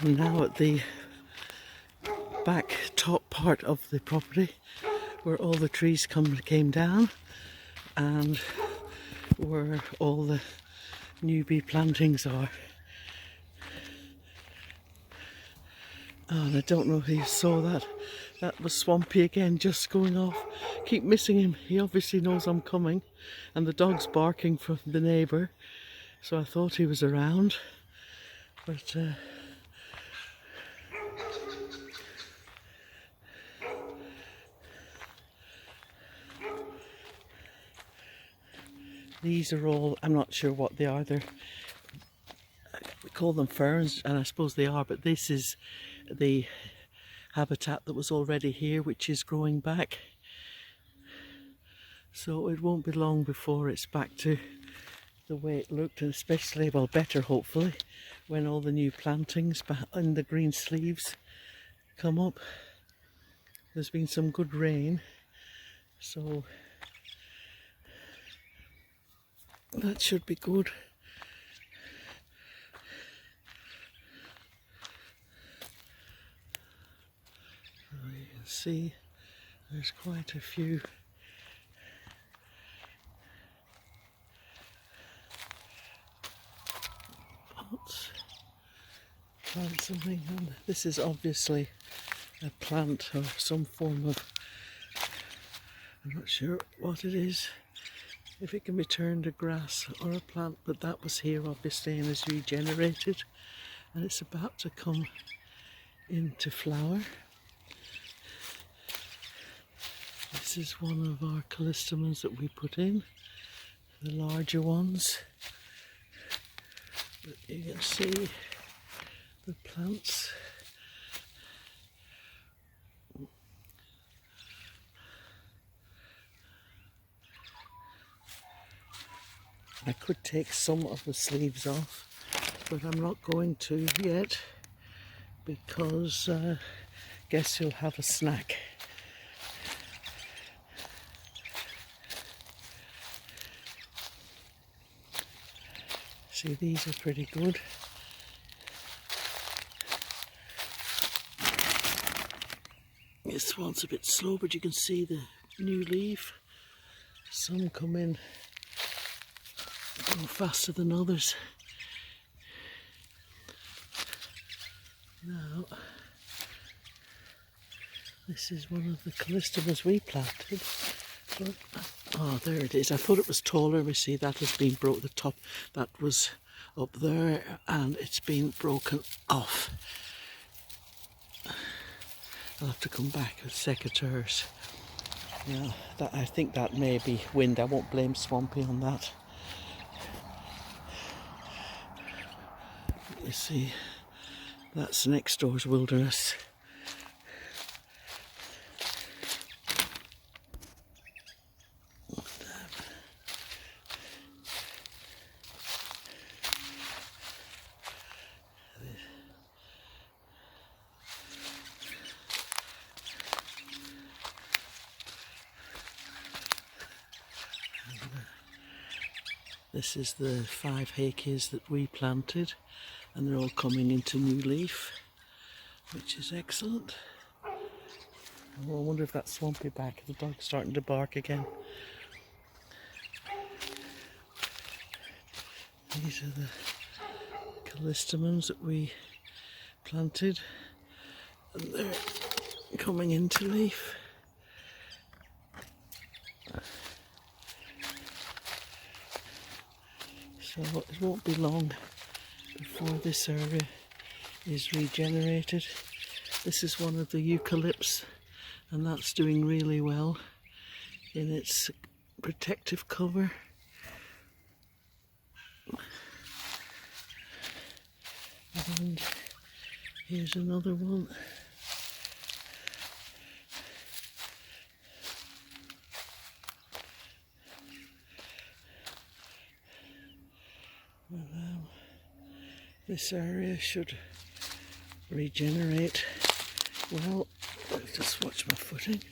I'm now at the back top part of the property where all the trees came down and where all the newbie plantings are. And I don't know if you saw that. That was Swampy again, just going off. Keep missing him. He obviously knows I'm coming. And the dog's barking from the neighbour. So I thought he was around. But these are all, I'm not sure what they are. We call them ferns, and I suppose they are, but this is the habitat that was already here, which is growing back. So it won't be long before it's back to the way it looked, and especially, well, better hopefully, when all the new plantings and the green sleeves come up. There's been some good rain, so that should be good. You can see there's quite a few plant something, and this is obviously a plant or some form of, I'm not sure what it is, if it can be turned to grass or a plant, but that was here obviously and is regenerated, and it's about to come into flower. This is one of our callistemons that we put in, the larger ones. But you can see the plants. I could take some of the sleeves off, but I'm not going to yet because guess you'll have a snack. See, these are pretty good. This one's a bit slow, but you can see the new leaf. Some come in a little faster than others. Now, this is one of the callistemons we planted. But, oh, there it is. I thought it was taller. We see that has been broke. The top that was up there, and it's been broken off. I'll have to come back with secateurs. Yeah, I think that may be wind. I won't blame Swampy on that. You see, that's next door's wilderness. This is the 5 hakeas that we planted, and they're all coming into new leaf, which is excellent. Oh, I wonder if that's Swampy back. The dog's starting to bark again. These are the callistemons that we planted, and they're coming into leaf. So it won't be long before this area is regenerated. This is one of the eucalypts, and that's doing really well in its protective cover. And here's another one. Well, this area should regenerate well. Just watch my footing.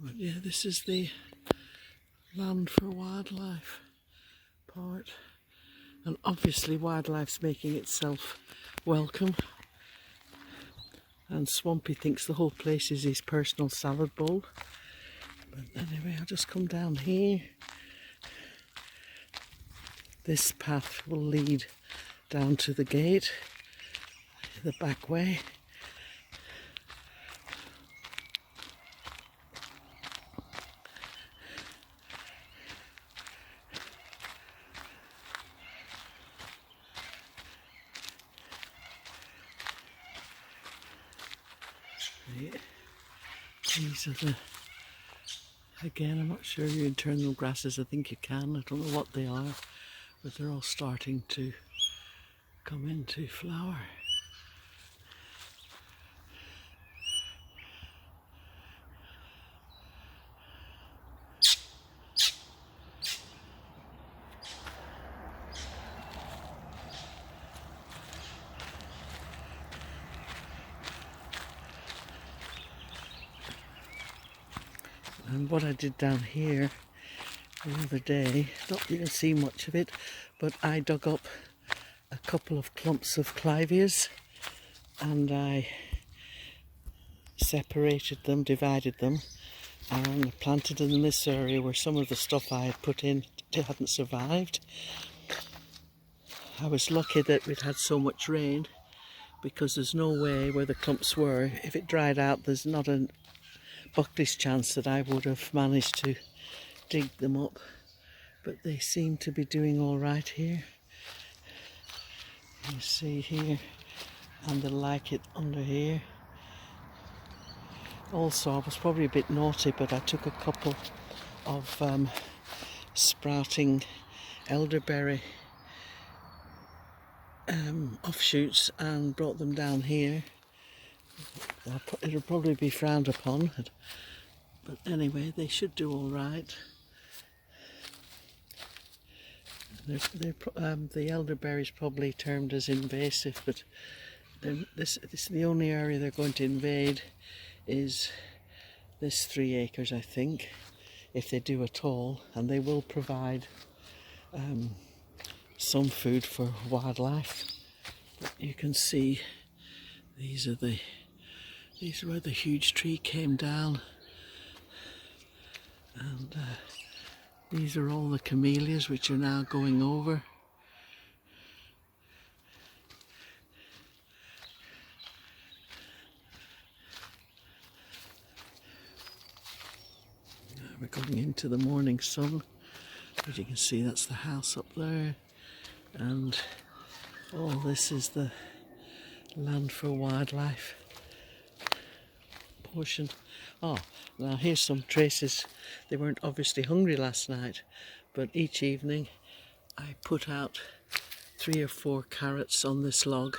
But yeah, this is the land for wildlife part, And obviously wildlife's making itself welcome. And Swampy thinks the whole place is his personal salad bowl. But anyway, I'll just come down here. This path will lead down to the gate, the back way. These are the, again, I'm not sure you can turn them grasses. I think you can. I don't know what they are, but they're all starting to come into flower. And what I did down here the other day, not you can see much of it, but I dug up a couple of clumps of clivias and I separated them, divided them, and planted them in this area where some of the stuff I had put in hadn't survived. I was lucky that we'd had so much rain, because there's no way where the clumps were, if it dried out, there's not a Buckley's chance that I would have managed to dig them up, but they seem to be doing all right here. You see here, and they like it under here. Also, I was probably a bit naughty, but I took a couple of sprouting elderberry offshoots and brought them down here. It'll probably be frowned upon, but anyway, they should do all right. The elderberry is probably termed as invasive, but this the only area they're going to invade is this 3 acres, I think, if they do at all, and they will provide some food for wildlife. But you can see these are where the huge tree came down, and these are all the camellias which are now going over. We're going into the morning sun. As you can see, that's the house up there, and all this is the land for wildlife portion. Oh, now here's some traces. They weren't obviously hungry last night, but each evening I put out 3 or 4 carrots on this log,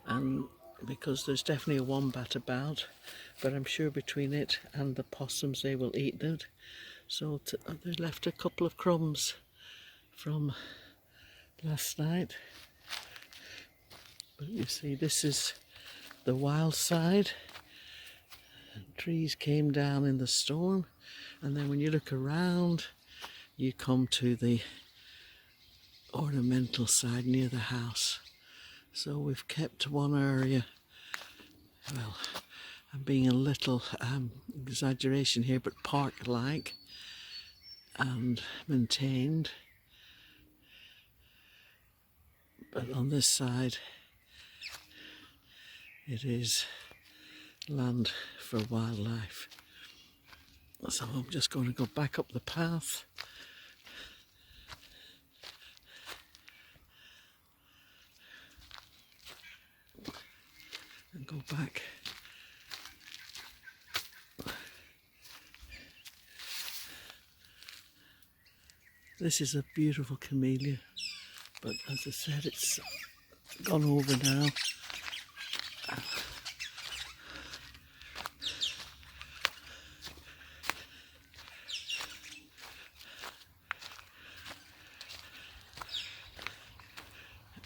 and because there's definitely a wombat about, but I'm sure between it and the possums they will eat it. So they left a couple of crumbs from last night. But you see, this is the wild side. Trees came down in the storm, and then when you look around you come to the ornamental side near the house. So we've kept one area, well, I'm being a little exaggeration here, but park-like and maintained. But on this side it is land for wildlife. So I'm just going to go back up the path and go back. This is a beautiful camellia, but as I said, it's gone over now.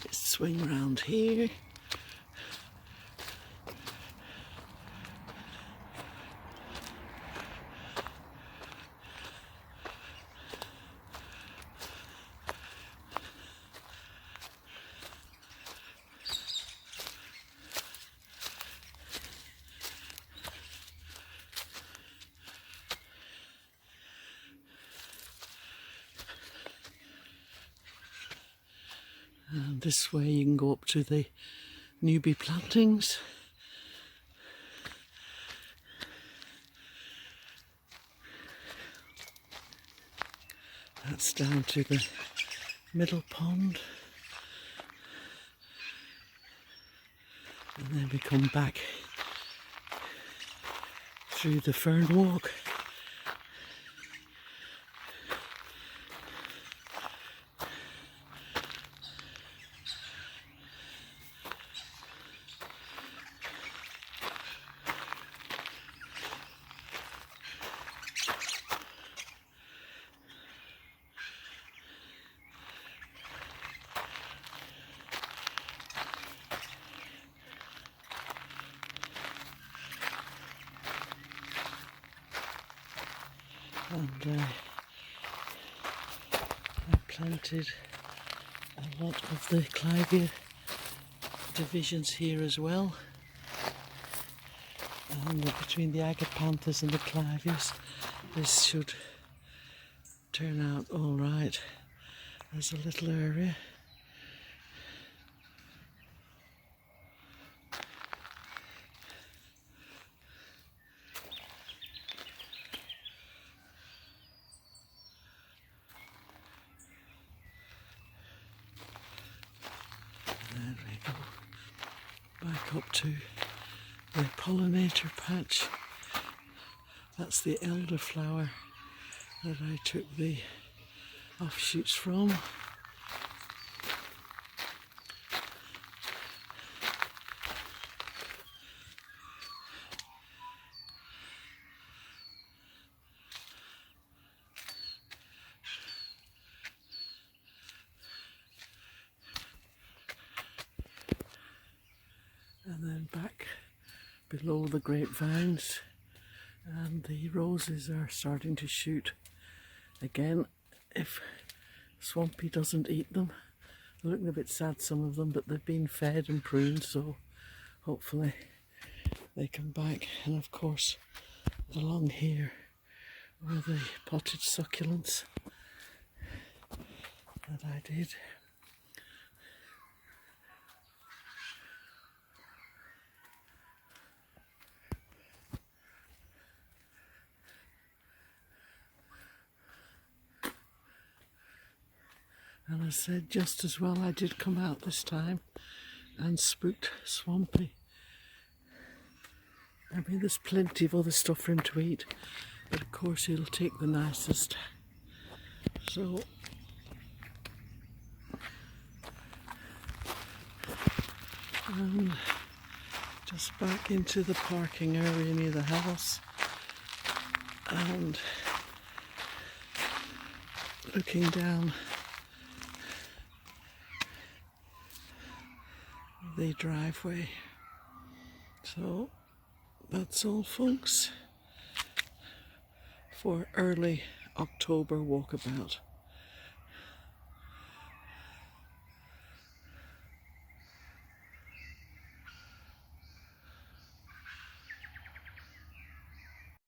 Let's swing around here. And this way you can go up to the newbie plantings. That's down to the middle pond. And then we come back through the fern walk. And I planted a lot of the clivia divisions here as well. And between the agapanthus and the clivias, this should turn out all right. There's a little area. There we go. Back up to the pollinator patch. That's the elderflower that I took the offshoots from. And then back below the grapevines, and the roses are starting to shoot again if Swampy doesn't eat them. They're looking a bit sad, some of them, but they've been fed and pruned, so hopefully they come back. And of course along here were the potted succulents that I did. And I said, just as well I did come out this time and spooked Swampy. I mean, there's plenty of other stuff for him to eat, but of course he'll take the nicest. So, just back into the parking area near the house, and looking down the driveway. So that's all, folks, for early October walkabout.